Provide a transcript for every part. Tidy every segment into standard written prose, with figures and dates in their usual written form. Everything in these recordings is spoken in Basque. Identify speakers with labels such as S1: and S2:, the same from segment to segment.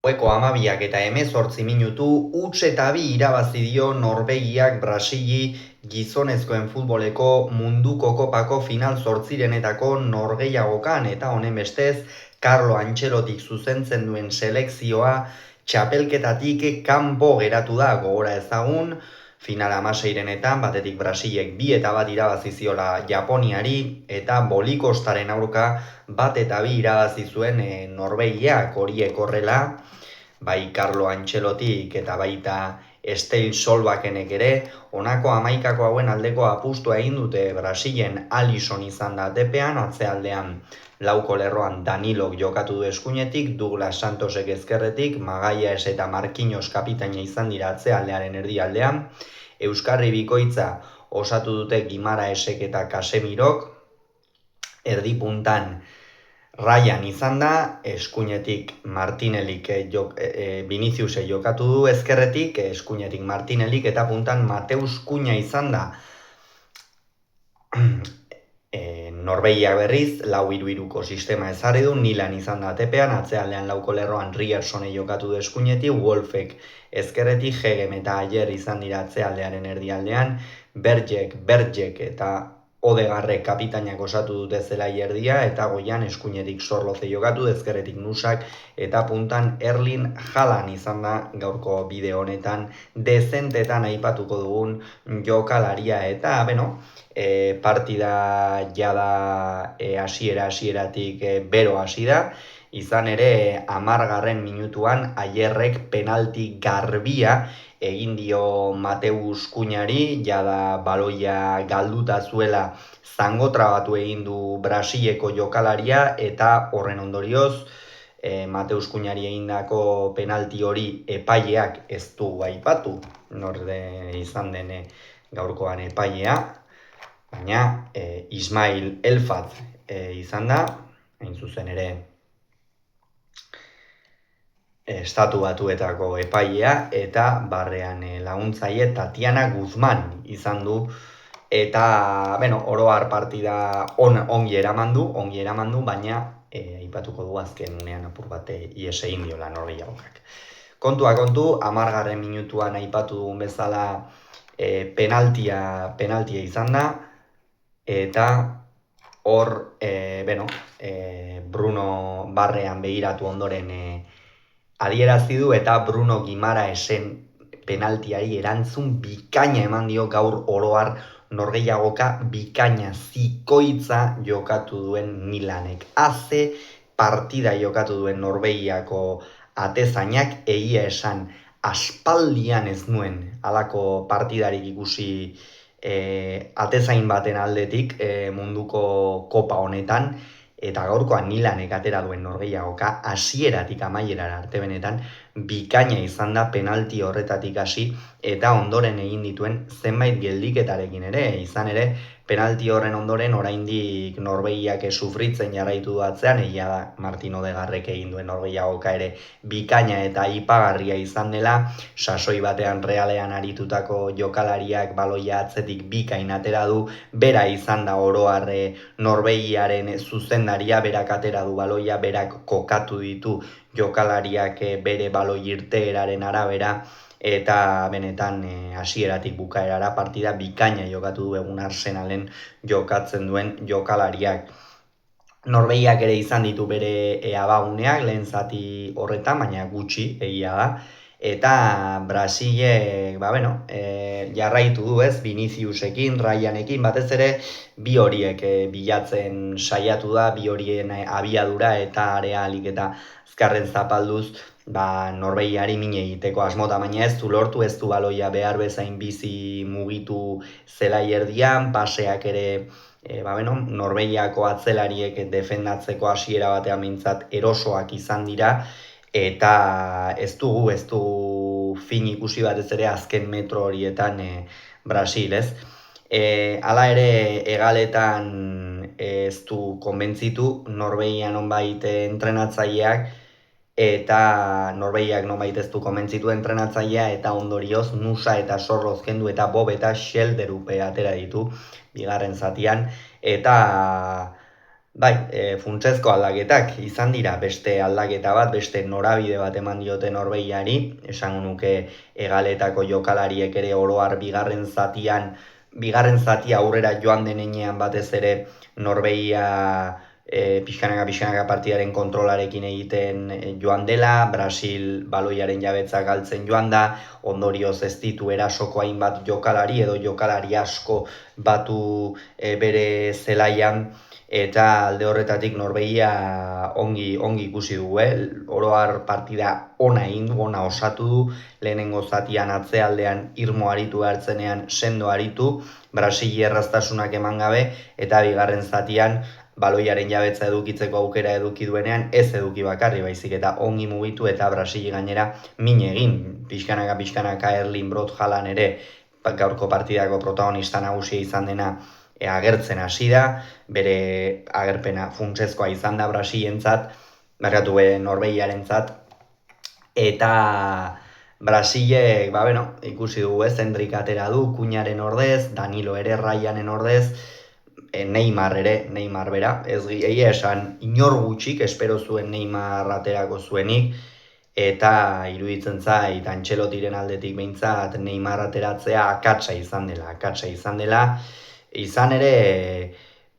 S1: Gaueko 12 eta 18 minutu, huts eta bi irabazi dio Norvegiak Brasili gizonezkoen futboleko munduko kopako final zortzirenetako norgehiagokan eta honen bestez, Carlo Ancelotik zuzentzen duen selekzioa txapelketatik kanpo geratu da gogora ezagun, final 16etan batetik Brasilek 2-1 irabazi ziola Japoniari eta Bolikostaren aurka 1-2 irabazi zuen Norvegiak horiek horrela, bai Carlo Ancelotik eta baita Stijn Solbakenek ere, honako 11 hauen aldeko apustua egin dute. Brasilen Alisson izan da atepean, atzealdean lauko lerroan Danilok jokatu du eskuinetik, Douglas Santosek ezkerretik, Magalhaes eta Marquinhos kapitaina izan dira atzealdearen erdialdean, Euskarri bikoitza osatu dute Guimaraesek eta Casemirok, erdipuntan Ryan izan da, eskuinetik Martinelik Viniciusek jokatu du ezkerretik, eskuinetik Martinelik eta puntan Mateus Cunha izan da. Norvegiak berriz, 4-2-3-ko sistema ezarri du, Nilan izan da atepean, atzealdean lauko lerroan Riersone jokatu du eskuinetik, Wolfek ezkerretik, Hegem eta Ayer izan dira atzealdearen erdialdean, Bergek eta Odegarrek kapitainak osatu dute zelai erdia eta goian eskuinetik Sorloze jokatu, ezkerretik Nusak eta puntan Erling Haaland izan da gaurko bideo honetan dezentetan aipatuko dugun jokalaria eta, partida jada hasieratik bero hasi da, izan ere 10. minutuan Ayerrek penalti garbia egin dio Mateus Cunhari, jada baloia galduta zuela zangotrabatu egin du Brasileko jokalaria eta horren ondorioz Mateus Cunhari egindako penalti hori epaileak ez du aipatu, norde izan den gaurkoan epailea, baina Ismail Elfat izan da, hain zuzen ere Estatu Batuetako epailea eta barrean laguntzaile Tatiana Guzman izan du eta, oro har partida ongi eraman du, baina aipatuko du azken unean apur bat ies egin diola Norvegiagokak. Kontua kontu, 10. minutuan aipatu dugun bezala penaltia izan da eta hor, Bruno barrean begiratu ondoren adierazi du eta Bruno Guimaraesen penaltiari erantzun bikaina eman dio gaur oro har Norgehiagoka bikaina zikoitza jokatu duen Milanek. Haze partida jokatu duen Norvegiako atezainak, egia esan aspaldian ez nuen halako partidarik ikusi atezain baten aldetik munduko kopa honetan, eta gaurkoan Milanek atera duen Norgehiagoka hasieratik amaierara arte benetan bikaina izan da penalti horretatik hasi eta ondoren egin dituen zenbait geldiketarekin ere, izan ere penalti horren ondoren oraindik Norvegiak sufritzen jarraitu du atzean, egia da Martin Odegarrek egin duen Norgehiagoka ere bikaina eta aipagarria izan dela, sasoi batean Realean aritutako jokalariak baloia atzetik bikain atera du, bera izan da oro har Norvegiaren zuzendaria, berak atera du baloia, berak kokatu ditu jokalariak bere baloi irteeraren arabera, eta benetan hasieratik bukaerara partida bikaina jokatu du egun Arsenalen jokatzen duen jokalariak. Norvegiak ere izan ditu bere abaguneak lehen zati horretan, baina gutxi egia da. Eta Brasilek, jarraitu du ez, Viniciusekin, Ryanekin, batez ere bi horiek bilatzen saiatu da, bi horien abiadura eta area alik eta azkarren zapalduz, Norvegiari min egiteko asmota, baina ez du lortu, ez du baloia behar bezain bizi mugitu zelai erdian, paseak ere Norvegiako atzelariek defendatzeko hasiera batean mintzat erosoak izan dira, eta ez du fin ikusi batez ere azken metro horietan Brasil, ez? Hala ere, hegaletan ez du konbentzitu, Norvegian nonbait entrenatzaileak, eta Norvegiak nonbait ez du konbentzitu entrenatzailea, eta ondorioz Nusa eta Sorloz kendu eta Bob eta Schelderup atera ditu bigarren zatian, eta Bai, funtsezko aldaketak izan dira beste aldaketa bat, beste norabide bat eman diote Norvegiari, esango nuke hegaletako jokalariek ere oro har bigarren zatia aurrera joan denean batez ere Norvegia pixkanaka partidaren kontrolarekin egiten joan dela, Brasil baloiaren jabetza galtzen joan da, ondorioz ez ditu erasoko hainbat jokalari edo jokalari asko batu bere zelaian, eta alde horretatik Norvegia ongi ikusi dugu, oro har partida ona egin du, ona osatu du, lehenengo zatian atzealdean irmo aritu hartzenean sendo aritu, Brasil erraztasunak eman gabe, eta bigarren zatian baloiaren jabetza edukitzeko aukera eduki duenean, ez eduki bakarri baizik eta ongi mugitu eta Brasili gainera min egin, pixkanaka Erling Brot Haaland ere gaurko partidako protagonista nagusia izan dena agertzen hasi da, bere agerpena funtsezkoa izan da Brasilientzat, Norvegiarentzat, eta Brasilek, ikusi dugu Hendrik atera du, Kuñaren ordez, Danilo ere Ryanen ordez, Neymar bera, ez egia esan inor gutxik espero zuen Neymar aterako zuenik, eta iruditzen zait Antxelotiren aldetik behintzat Neymar ateratzea akatsa izan dela, izan ere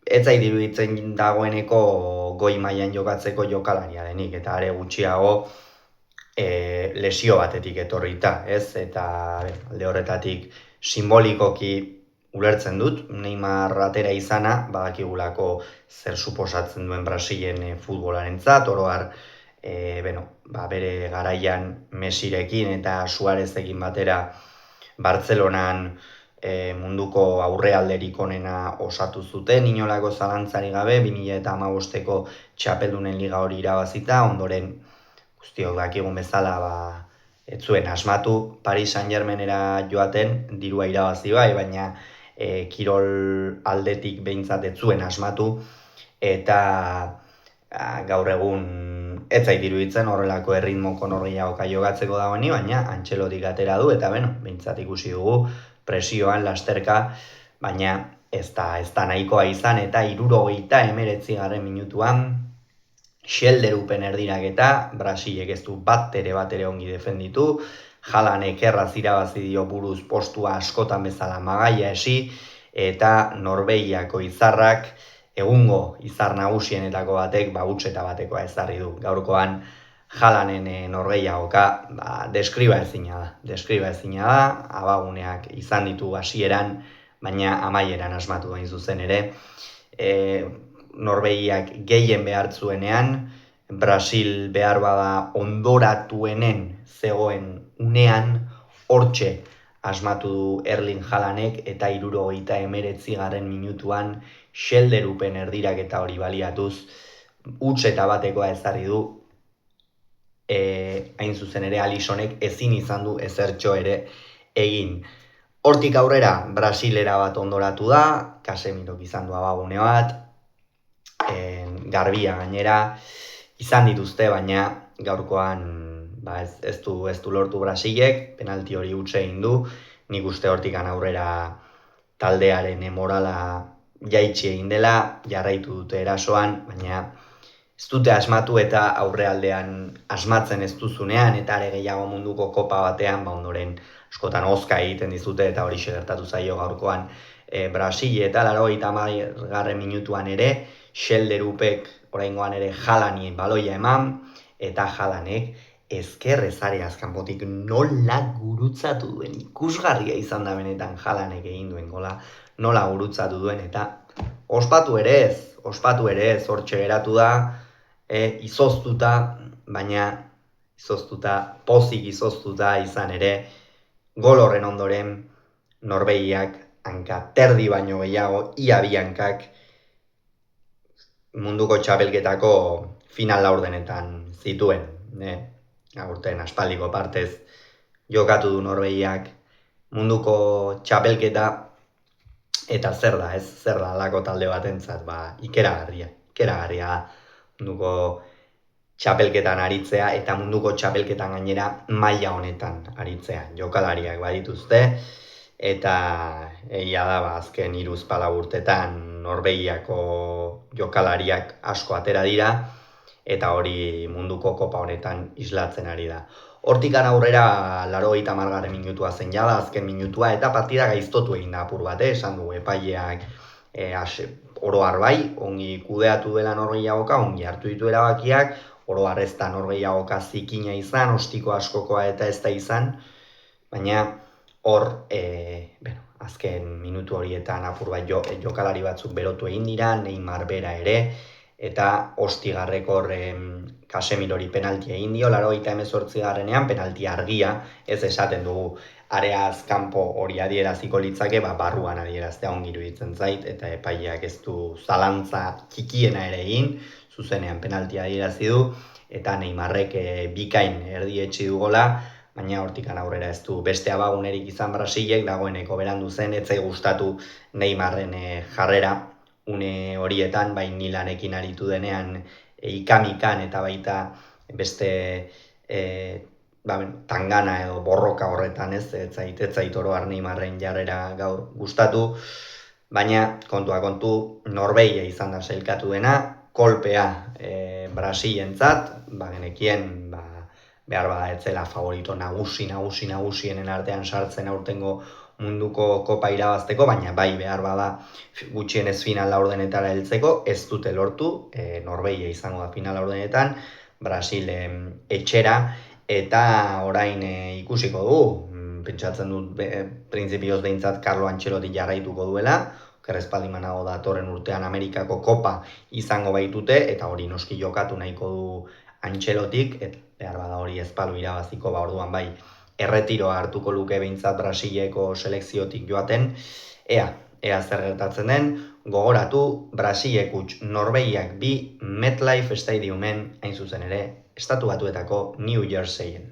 S1: ez zait iruditzen dagoeneko goi mailan jokatzeko jokalaria denik, eta are gutxiago lesio batetik etorrita, ez? Eta alde horretatik simbolikoki ulertzen dut, Neymar atera izana, badakigulako zer suposatzen duen Brasilen futbolarentzat, oro har, bere garaian Messirekin eta Suarezekin batera Bartzelonan munduko aurrealderik onena osatu zuten, inolako zalantzari gabe, 2015ko txapeldunen liga hori irabazita, ondoren guztiok dakigun bezala ez zuen asmatu Paris Saint-Germainera joaten, dirua irabazi bai, baina kirol aldetik behintzat ez zuen asmatu, eta gaur egun ez zait iruditzen horrelako erritmoko Norvegiagoka jokatzeko dagoeni, baina Antxelotik atera du, eta behintzat ikusi dugu presioan lasterka, baina ez da nahikoa izan, eta 79. minutuan Schelderupen erdiraketa, Brasilek ez du bat ere ongi defenditu, Haalandek erraz irabazi dio buruz postua askotan bezala magaia esi, eta Norvegiako izarrak, egungo izar nagusienetako batek, hutseta batekoa ezarri du. Gaurkoan Haalanden Norvegiagoka deskriba ezina da, abaguneak izan ditu hasieran, baina amaieran asmatu hain zuzen ere, Norvegiak gehien behar zuenean, Brasil behar bada ondoratuenen zegoen unean, hortxe asmatu du Erling Haalandek, eta 79. minutuan Schelderupen erdiraketa hori baliatuz, hutseta batekoa ezarri du, hain zuzen ere Alissonek ezin izan du ezertxo ere egin. Hortik aurrera Brasilera bat ondoratu da, Casemirok izan du abagune bat, garbia gainera izan dituzte, baina gaurkoan ez du lortu Brasilek, penalti hori huts egin du, nik uste hortikan aurrera taldearen morala jaitsi egin dela, jarraitu dute erasoan, baina ez dute asmatu, eta aurrealdean asmatzen ez duzunean, eta are gehiago munduko kopa batean, ondoren askotan hozka egiten dizute, eta hori gertatu zaio gaurkoan Brasil, eta 80. minutuan ere, Schelderupek oraingoan ere Haalandi baloia eman, eta Haalandek ezkerrez areaz kanpotik nola gurutzatu duen, ikusgarria izan da benetan Haalandek egin duen gola, nola gurutzatu duen, eta ospatu ere ez, hortxe geratu da, izoztuta, baina pozik izoztuta izan ere, gol horren ondoren Norvegiak hanka terdi baino gehiago, ia bi hankak, munduko txapelketako final laurdenetan zituen, aurten aspaldiko partez jokatu du Norvegiak munduko txapelketa, eta zer da alako talde batentzat, ikeragarria munduko txapelketan aritzea, eta munduko txapelketan gainera maila honetan aritzea, jokalariak badituzte, eta egia da, azken 3-4 urtetan Norvegiako jokalariak asko atera dira, eta hori munduko kopa honetan islatzen ari da. Hortikan aurrera 80. minutua zen jada, azken minutua, eta partida gaiztotu egin da apur bat, esan dugu epaileak oro har bai, ongi kudeatu dela Norvegiagoka, ongi hartu ditu erabakiak, oro har ez da Norvegiagoka zikina izan, ostiko askokoa eta ez da izan, baina hor, azken minutu horietan apur bat jokalari batzuk berotu egin dira, Neymar bera ere, eta ostigarreko Casemirori penaltia egin dio, 88. penalti argia, ez esaten dugu areaz kanpo hori adieraziko litzake, barruan adieraztea ongi iruditzen zait, eta epaileak ez du zalantza txikiena ere egin, zuzenean penaltia adierazi du, eta Neymarrek bikain erdietsi du gola, baina hortikan aurrera ez du beste abagunerik izan Brasilek, dagoeneko berandu zen, ez zai gustatu Neymarren jarrera, une horietan, bai Milanekin aritu denean ikamikan eta baita beste tangana edo borroka horretan ez zait oro har Neymarren jarrera gaur gustatu, baina kontua kontu Norvegia izan da sailkatu dena, kolpea Brasilentzat, genekien behar bada etzela favorito nagusienen artean sartzen aurtengo munduko kopa irabazteko, baina bai behar bada gutxienez final laurdenetara heltzeko, ez dute lortu, Norvegia izango da final laurdenetan, Brasil etxera, eta orain ikusiko dugu, pentsatzen dut printzipioz behintzat Carlo Ancelotti jarraituko duela, kerrezpaldimanago datorren urtean Amerikako kopa izango baitute, eta hori noski jokatu nahiko du Ancelottik, eta behar bada hori ezpalu irabaziko, orduan bai, erretiroa hartuko luke behintzat Brasileko selekziotik joaten, ea zer gertatzen den, gogoratu Brasilek huts Norvegiak 2 MetLife Stadiumen, hain zuzen ere, Estatu Batuetako New Jerseyen.